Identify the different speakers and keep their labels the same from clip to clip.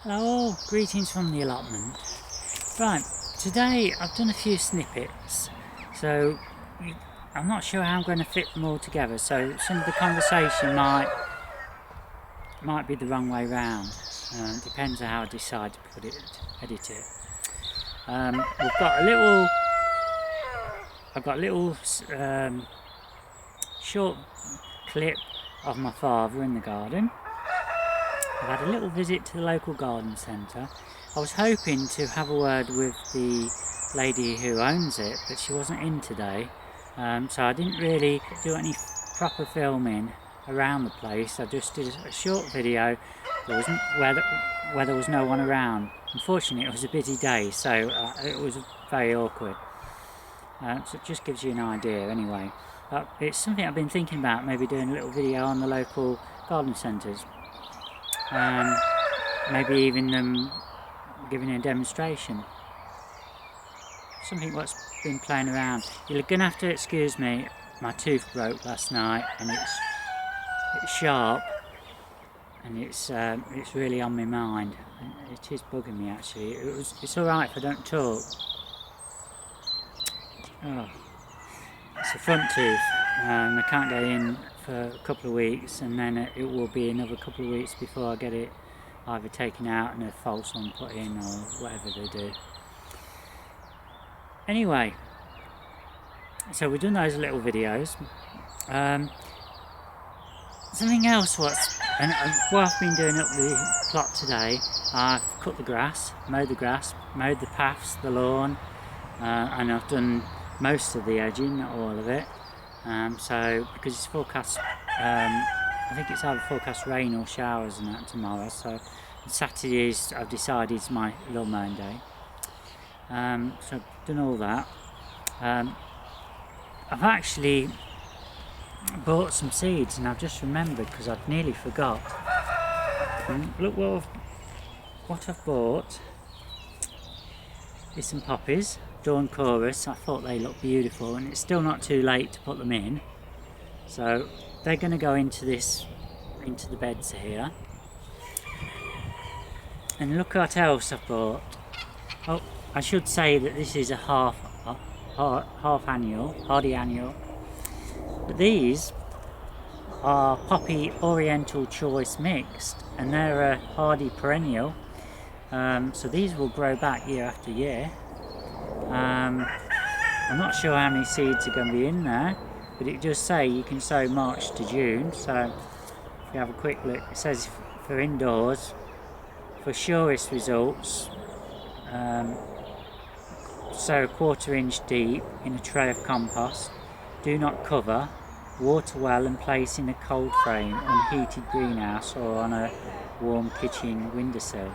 Speaker 1: Hello, greetings from the allotment. Right, today I've done a few snippets, so I'm not sure how I'm going to fit them all together, so some of the conversation might be the wrong way round. Depends on how I decide to edit it. I've got a little short clip of my father in the garden. I've had a little visit to the local garden centre. I was hoping to have a word with the lady who owns it, but she wasn't in today, so I didn't really do any proper filming around the place. I just did a short video where there was no one around. Unfortunately, it was a busy day, so it was very awkward. So it just gives you an idea anyway. But it's something I've been thinking about, maybe doing a little video on the local garden centres. Maybe even them giving a demonstration. Something what's been playing around. You're going to have to excuse me, my tooth broke last night and it's sharp and it's really on my mind. It is bugging me actually. It's alright if I don't talk. Oh, it's a front tooth. I can't get in for a couple of weeks, and then it will be another couple of weeks before I get it either taken out and a false one put in or whatever they do. Anyway, so we've done those little videos. Something else what I've been doing up the plot today, I've cut the grass, mowed the paths, the lawn, and I've done most of the edging, not all of it. So because it's forecast, I think it's either forecast rain or showers and that tomorrow, so Saturday I've decided is my lawn mowing day. So I've done all that. I've actually bought some seeds and I've just remembered because I'd nearly forgot. And look what I've bought is some poppies, Dawn Chorus. I thought they looked beautiful, and it's still not too late to put them in. So they're going to go into the beds here. And look what else I've bought. Oh, I should say that this is a hardy annual. But these are Poppy Oriental Choice Mixed, and they're a hardy perennial. So these will grow back year after year. I'm not sure how many seeds are going to be in there, but it does say you can sow March to June. So if you have a quick look, it says for indoors, for surest results, sow a 1/4 inch deep in a tray of compost. Do not cover, water well and place in a cold frame, unheated greenhouse or on a warm kitchen windowsill.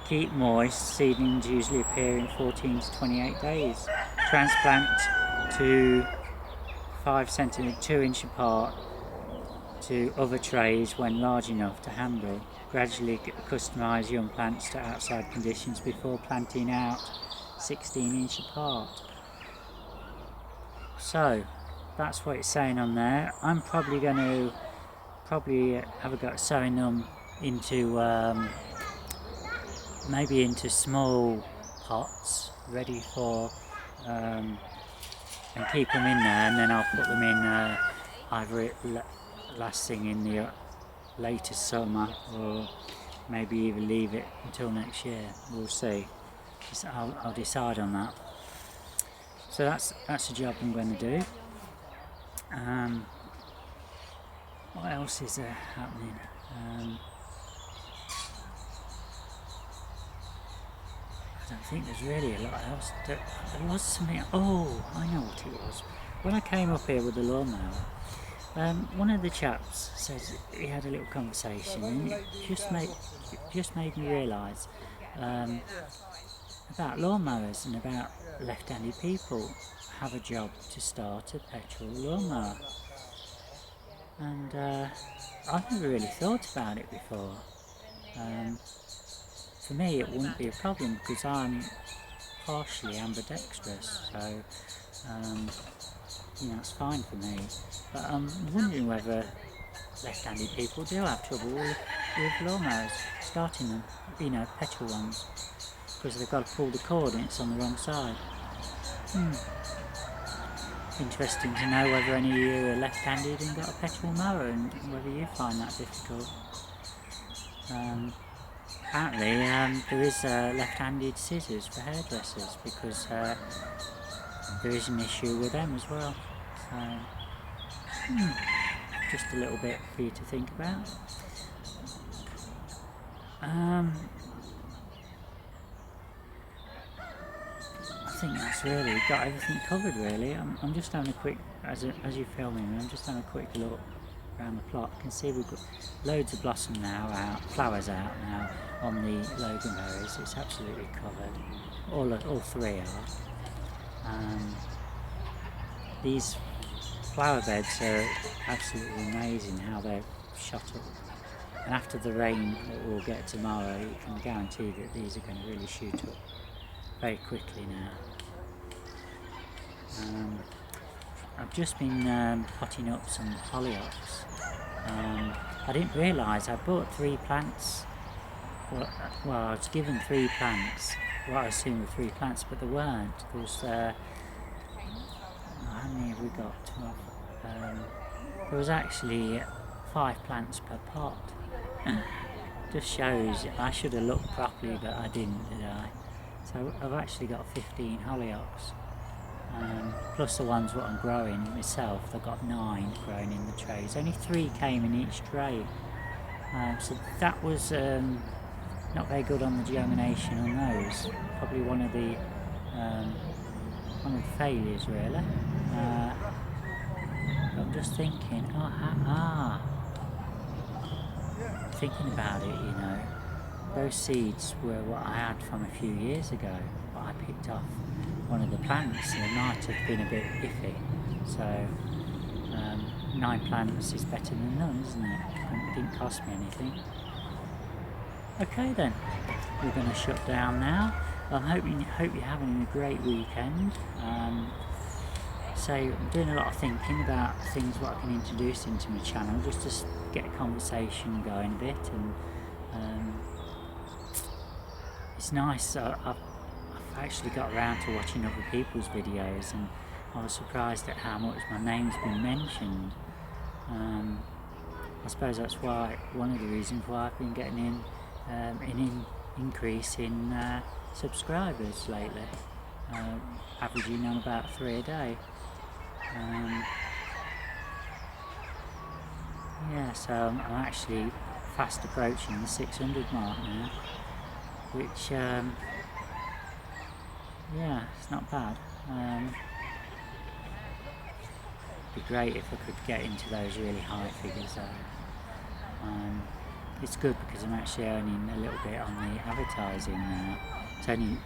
Speaker 1: Keep moist, seedlings usually appear in 14 to 28 days. Transplant to 5 cm, 2 inch apart to other trays when large enough to handle. Gradually customise young plants to outside conditions before planting out 16 inch apart. So that's what it's saying on there. I'm probably going to have a go at sowing them into maybe into small pots ready for and keep them in there, and then I'll put them in either last thing in the later summer, or maybe even leave it until next year. We'll see. I'll decide on that. So that's the job I'm going to do. What else is there happening? I don't think there's really a lot else. There was something. Oh, I know what it was. When I came up here with the lawnmower, one of the chaps says he had a little conversation, and it just made me realise about lawnmowers and about left-handed people have a job to start a petrol lawnmower. And I've never really thought about it before. For me it wouldn't be a problem because I'm partially ambidextrous, so it's fine for me. But I'm wondering whether left-handed people do have trouble with lawnmowers, starting them, you know, petrol ones, because they've got to pull the cord and it's on the wrong side. Interesting to know whether any of you are left-handed and got a petrol mower and whether you find that difficult. Apparently there is left-handed scissors for hairdressers, because there is an issue with them as well. So just a little bit for you to think about. I think that's really got everything covered really. I'm just having a quick, as you're filming me, I'm just having a quick look around the plot. You can see we've got loads of blossom now flowers out now on the loganberries. It's absolutely covered. All three are. These flower beds are absolutely amazing how they're shot up. And after the rain that we'll get tomorrow, you can guarantee that these are going to really shoot up very quickly now. I've just been potting up some hollyhocks. I didn't realise I bought 3 plants. Well, I was given 3 plants, what I assumed were 3 plants, but there weren't. There was, how many have we got? 12. There was actually 5 plants per pot. Just shows, I should have looked properly, but I didn't, did I? So I've actually got 15 hollyhocks. Plus the ones what I'm growing myself. I've got 9 growing in the trays. Only 3 came in each tray. So that was not very good on the germination on those. Probably one of the failures really. I'm just thinking, thinking about it, you know. Those seeds were what I had from a few years ago, but I picked off one of the plants and it might have been a bit iffy. So 9 plants is better than none, isn't it? And it didn't cost me anything. Okay then, we're going to shut down now. I hope you're having a great weekend. So I'm doing a lot of thinking about things what I can introduce into my channel, just to get a conversation going a bit. And it's nice. I've actually got around to watching other people's videos, and I was surprised at how much my name's been mentioned. I suppose that's why one of the reasons why I've been getting an increase in subscribers lately, averaging on about 3 a day. Yeah, so I'm actually fast approaching the 600 mark now, which yeah, it's not bad. It'd be great if I could get into those really high figures though. It's good because I'm actually earning a little bit on the advertising now.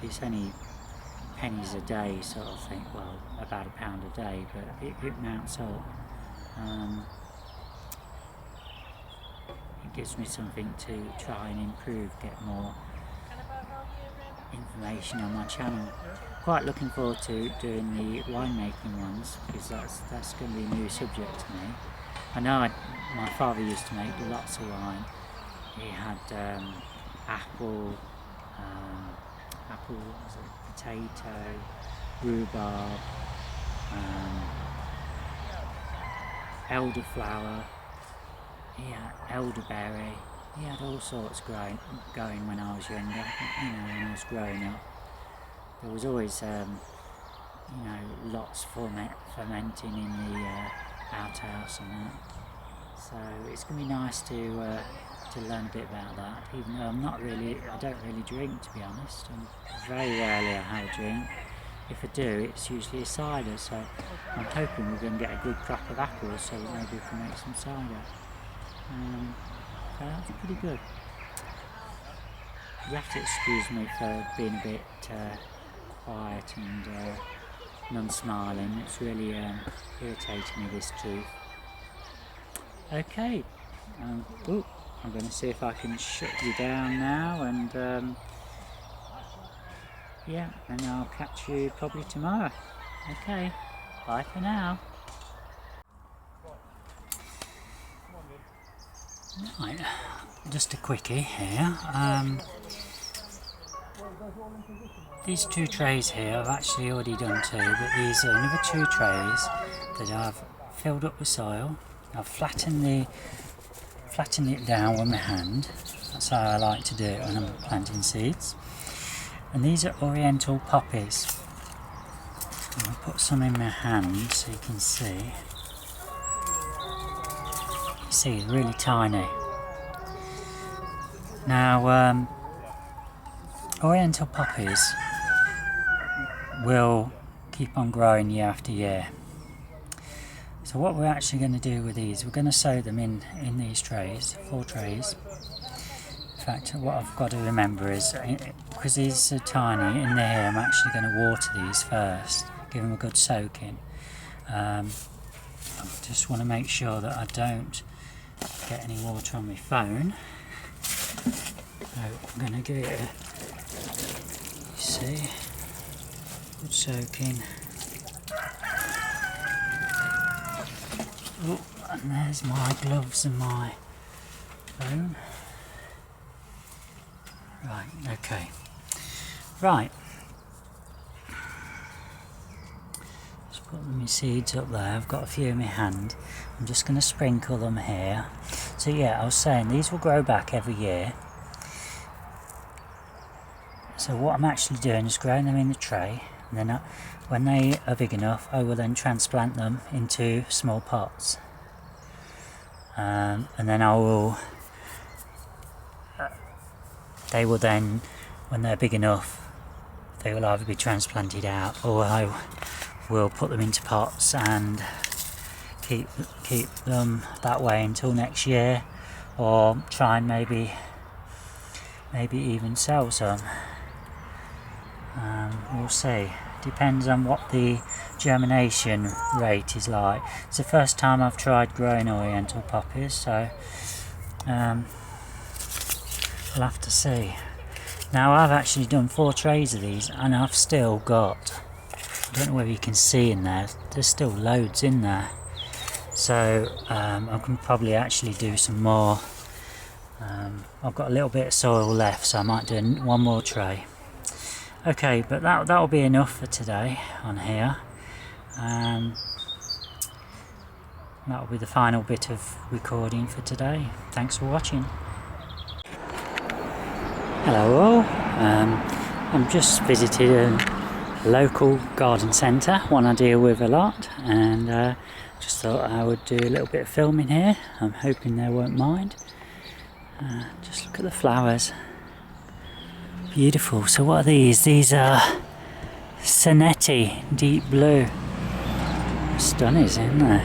Speaker 1: It's only pennies a day sort of thing, well, about £1 a day, but it mounts up. It gives me something to try and improve, get more information on my channel. Quite looking forward to doing the winemaking ones, because that's going to be a new subject to me. I know my father used to make lots of wine. He had apple, what was it, potato, rhubarb, elderflower, elderberry. He had all sorts going when I was younger, you know, when I was growing up. There was always, you know, lots fermenting in the outhouse and that. So it's going to be nice to learn a bit about that, even though I don't really drink, to be honest. And very rarely I have a drink. If I do, it's usually a cider, so I'm hoping we're going to get a good crop of apples so that maybe we can make some cider. So that's pretty good. You have to excuse me for being a bit quiet and non-smiling. It's really irritating me, this tooth. Okay, I'm going to see if I can shut you down now, and yeah, and I'll catch you probably tomorrow. Okay, bye for now. Right, just a quickie here. These 2 trays here, I've actually already done 2, but these are another 2 trays that I've filled up with soil. I've flattened it down with my hand. That's how I like to do it when I'm planting seeds. And these are oriental poppies. I'll put some in my hand so you can see. You see, it's really tiny. Now, oriental poppies will keep on growing year after year. So what we're actually going to do with these, we're going to sow them in these trays, 4 trays. In fact, what I've got to remember is, because these are tiny in there, I'm actually going to water these first, give them a good soaking. I just want to make sure that I don't get any water on my phone. So I'm going to give it a, you see, good soaking. Oh, and there's my gloves and my phone. Right, okay. Right. Just put my seeds up there. I've got a few in my hand. I'm just going to sprinkle them here. So yeah, I was saying these will grow back every year. So what I'm actually doing is growing them in the tray, and then when they are big enough, I will then transplant them into small pots. And then they will then, when they're big enough, they will either be transplanted out, or I will put them into pots and keep them that way until next year, or try and maybe even sell some. We'll see. Depends on what the germination rate is like. It's the first time I've tried growing oriental poppies, so we'll have to see. Now I've actually done 4 trays of these, and I've still got, I don't know whether you can see in there, there's still loads in there. So I can probably actually do some more. I've got a little bit of soil left, so I might do 1 more tray. Okay, but that'll be enough for today on here. That'll be the final bit of recording for today. Thanks for watching. Hello all. I'm just visited a local garden centre, one I deal with a lot, and just thought I would do a little bit of filming here. I'm hoping they won't mind. Just look at the flowers. Beautiful. So what are these? These are Senetti, deep blue. Stunning, isn't there?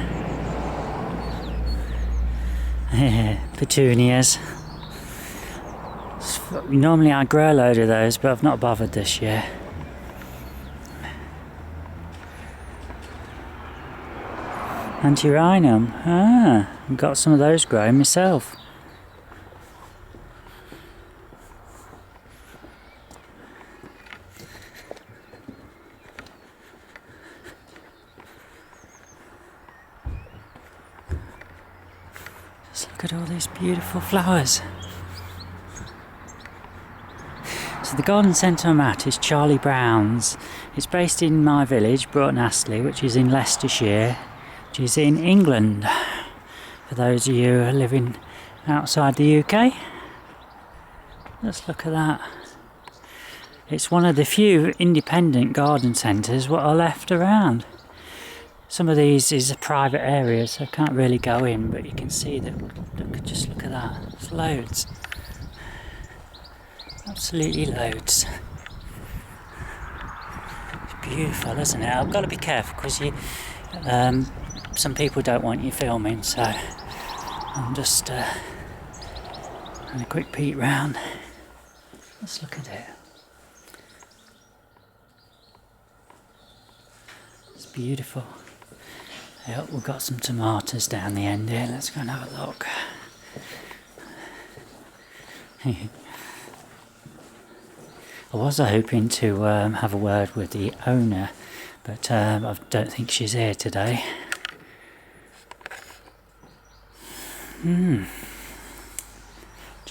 Speaker 1: Petunias. Normally I grow a load of those, but I've not bothered this year. Antirrhinum. I've got some of those growing myself. Just look at all these beautiful flowers. So the garden centre I'm at is Charlie Brown's. It's based in my village, Broughton Astley, which is in Leicestershire, which is in England, for those of you who are living outside the UK. Let's look at that. It's one of the few independent garden centres what are left around. Some of these is a private area, so I can't really go in, but you can see that. Just look at that. There's loads. Absolutely loads. It's beautiful, isn't it? I've got to be careful because some people don't want you filming, so I'm just having a quick peek round. Let's look at it. It's beautiful. Yep, we've got some tomatoes down the end here. Let's go and have a look. I was hoping to have a word with the owner, but I don't think she's here today.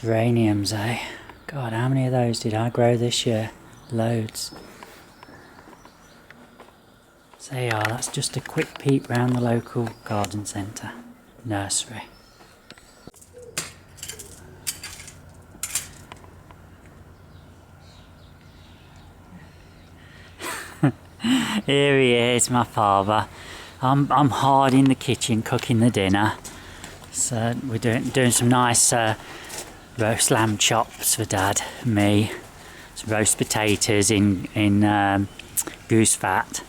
Speaker 1: Geraniums, eh? God, how many of those did I grow this year? Loads. So there you are, that's just a quick peep round the local garden centre nursery. Here he is, my father. I'm hard in the kitchen cooking the dinner. So we're doing some nice roast lamb chops for Dad and me. Some roast potatoes in goose fat.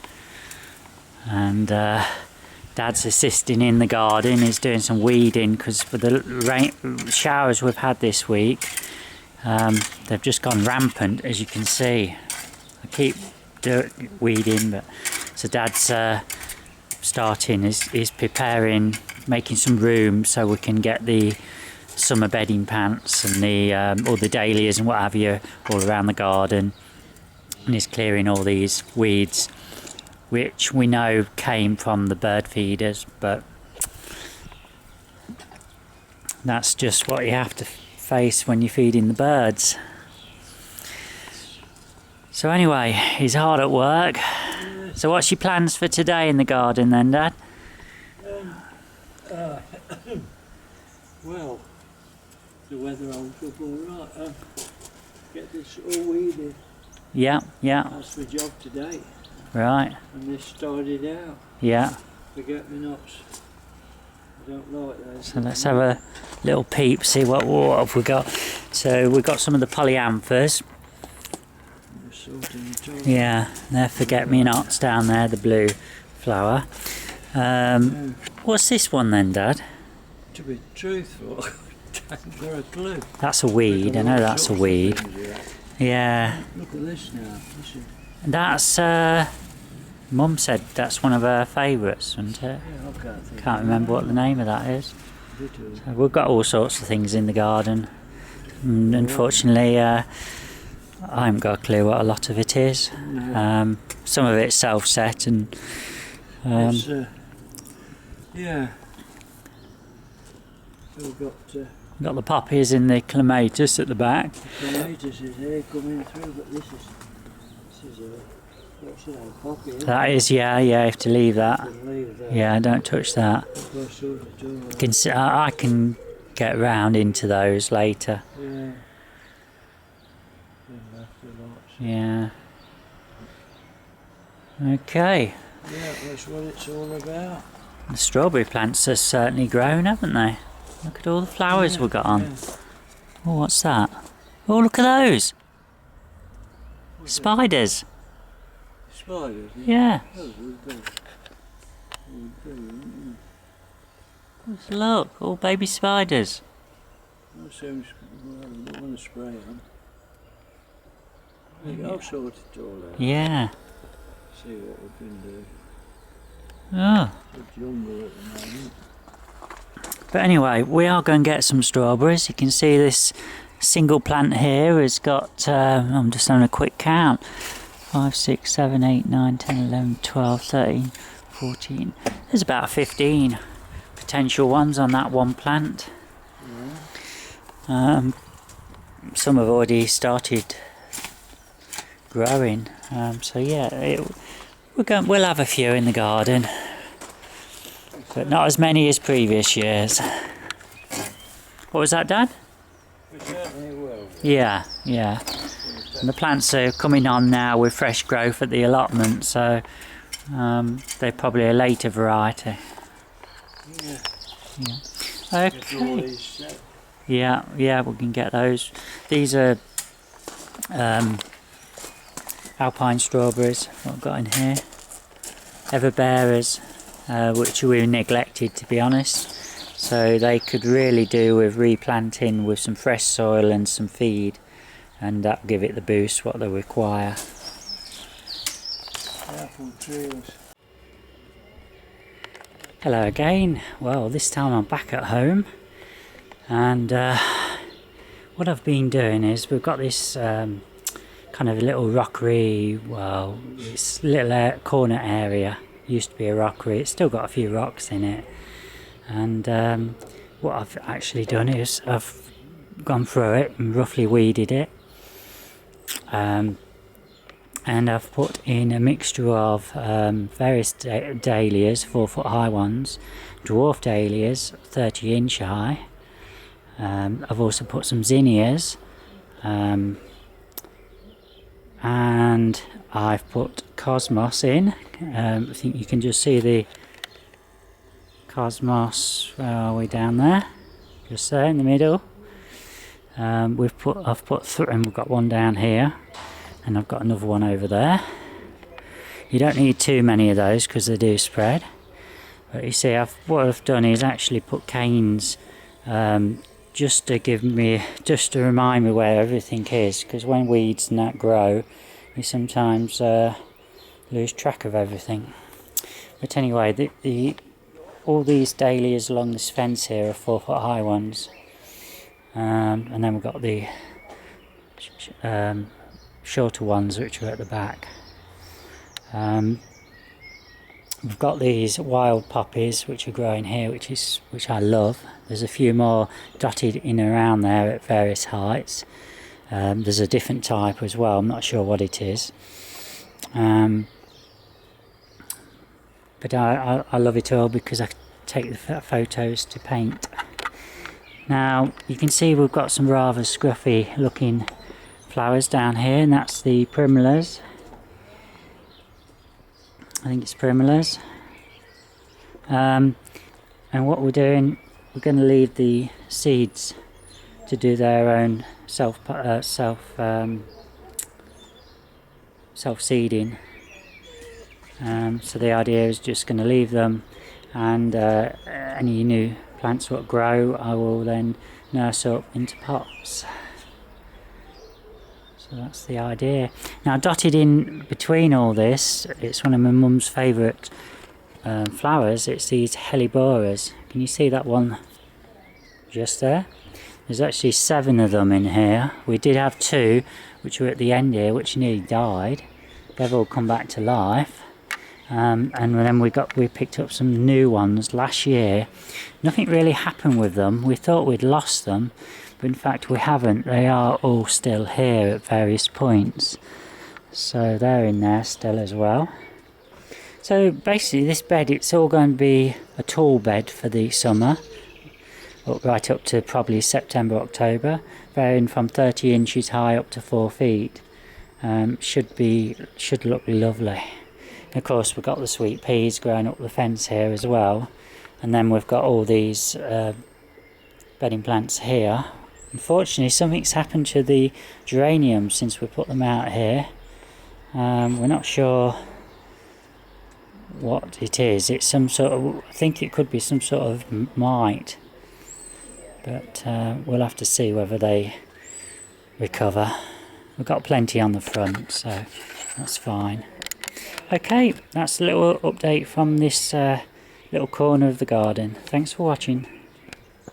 Speaker 1: And Dad's assisting in the garden. He's doing some weeding because for the showers we've had this week, they've just gone rampant, as you can see. I keep weeding, but so Dad's starting is preparing, making some room so we can get the summer bedding pants and the all the dahlias and what have you all around the garden, and he's clearing all these weeds which we know came from the bird feeders, but that's just what you have to face when you're feeding the birds. So anyway, he's hard at work. So what's your plans for today in the garden then, Dad?
Speaker 2: Well, the weather holds up all right. Get this all weeded.
Speaker 1: Yeah.
Speaker 2: That's my job today.
Speaker 1: Right.
Speaker 2: And this started out.
Speaker 1: Yeah.
Speaker 2: Forget-me-nots. I don't like those.
Speaker 1: So let's have a little peep, see what have we got. So we've got some of the polyanthus. Yeah, they're forget-me-nots down there, the blue flower. What's this one then, Dad?
Speaker 2: To be truthful, I haven't got a clue.
Speaker 1: That's a weed, I know that's a weed. Yeah.
Speaker 2: Look at this now. This is...
Speaker 1: That's, Mum said that's one of her favourites, isn't it?
Speaker 2: Yeah, I
Speaker 1: Can't remember what the name of that is. So we've got all sorts of things in the garden. And unfortunately, I haven't got a clue what a lot of it is.
Speaker 2: No.
Speaker 1: Some of it's self-set and...
Speaker 2: it's, yeah. So we've
Speaker 1: got the poppies and the clematis at the back.
Speaker 2: The clematis is here coming through, but this is a... What's that, a poppy?
Speaker 1: That is, yeah, you have to leave that.
Speaker 2: Leave that.
Speaker 1: Yeah, don't touch that. I can get round into those later.
Speaker 2: Yeah.
Speaker 1: Yeah. Okay.
Speaker 2: Yeah, that's what it's all about.
Speaker 1: The strawberry plants have certainly grown, haven't they? Look at all the flowers we've got on.
Speaker 2: Yeah.
Speaker 1: Oh, what's that? Oh, look at those. Spiders.
Speaker 2: Spiders?
Speaker 1: Yeah.
Speaker 2: Oh, we've got...
Speaker 1: Let's look, all baby spiders.
Speaker 2: That seems... I don't want to spray them. I'll sort it all out.
Speaker 1: Yeah.
Speaker 2: See what we can do.
Speaker 1: Oh.
Speaker 2: It's jungle at the moment.
Speaker 1: But anyway, we are going to get some strawberries. You can see this single plant here has got, I'm just having a quick count, 5, 6, 7, 8, 9, 10, 11, 12, 13, 14. There's about 15 potential ones on that one plant.
Speaker 2: Yeah.
Speaker 1: Some have already started growing, so yeah, we'll have a few in the garden, but not as many as previous years. What was that, Dad?
Speaker 2: We certainly will.
Speaker 1: Yeah. And the plants are coming on now with fresh growth at the allotment, so they're probably a later variety.
Speaker 2: Yeah.
Speaker 1: Okay. Yeah, we can get those. These are alpine strawberries, what I've got in here. Everbearers, which we neglected, to be honest. So they could really do with replanting with some fresh soil and some feed, and that'll give it the boost what they require.
Speaker 2: Apple trees.
Speaker 1: Hello again. Well, this time I'm back at home, and what I've been doing is we've got this kind of a little rockery, well, this little corner area. Used to be a rockery, it's still got a few rocks in it, and what I've actually done is I've gone through it and roughly weeded it. And I've put in a mixture of various dahlias, 4-foot high ones, dwarf dahlias, 30-inch high. I've also put some zinnias, and I've put cosmos in. I think you can just see the cosmos. Where are we? Down there, just there in the middle. I've put and we've got one down here, and I've got another one over there. You don't need too many of those because they do spread. But you see, what I've done is actually put canes, just to remind me where everything is. Because when weeds and that grow, we sometimes lose track of everything. But anyway, all these dahlias along this fence here are 4-foot high ones. And then we've got the shorter ones which are at the back. We've got these wild poppies which are growing here, which I love. There's a few more dotted in around there at various heights. There's a different type as well, I'm not sure what it is. But I love it all because I take the photos to paint. Now you can see we've got some rather scruffy looking flowers down here, and that's the primulas. I think it's primulas. And what we're doing, we're going to leave the seeds to do their own self-seeding. So the idea is just going to leave them, and any new plants that grow I will then nurse up into pots. So that's the idea. Now dotted in between all this, it's one of my mum's favourite flowers. It's these helleborus. Can you see that one just there? There's actually 7 of them in here. We did have 2 which were at the end here which nearly died. They've all come back to life. And then we picked up some new ones last year. Nothing really happened with them. We thought we'd lost them, but in fact we haven't. They are all still here at various points. So they're in there still as well. So basically this bed, it's all going to be a tall bed for the summer, right up to probably September, October, varying from 30 inches high up to 4 feet. Should look lovely. Of course we've got the sweet peas growing up the fence here as well, and then we've got all these bedding plants here. Unfortunately something's happened to the geraniums since we put them out here. We're not sure what it is. It's some sort of, I think it could be some sort of mite, but we'll have to see whether they recover. We've got plenty on the front, so that's fine. Okay, that's a little update from this little corner of the garden. Thanks for watching.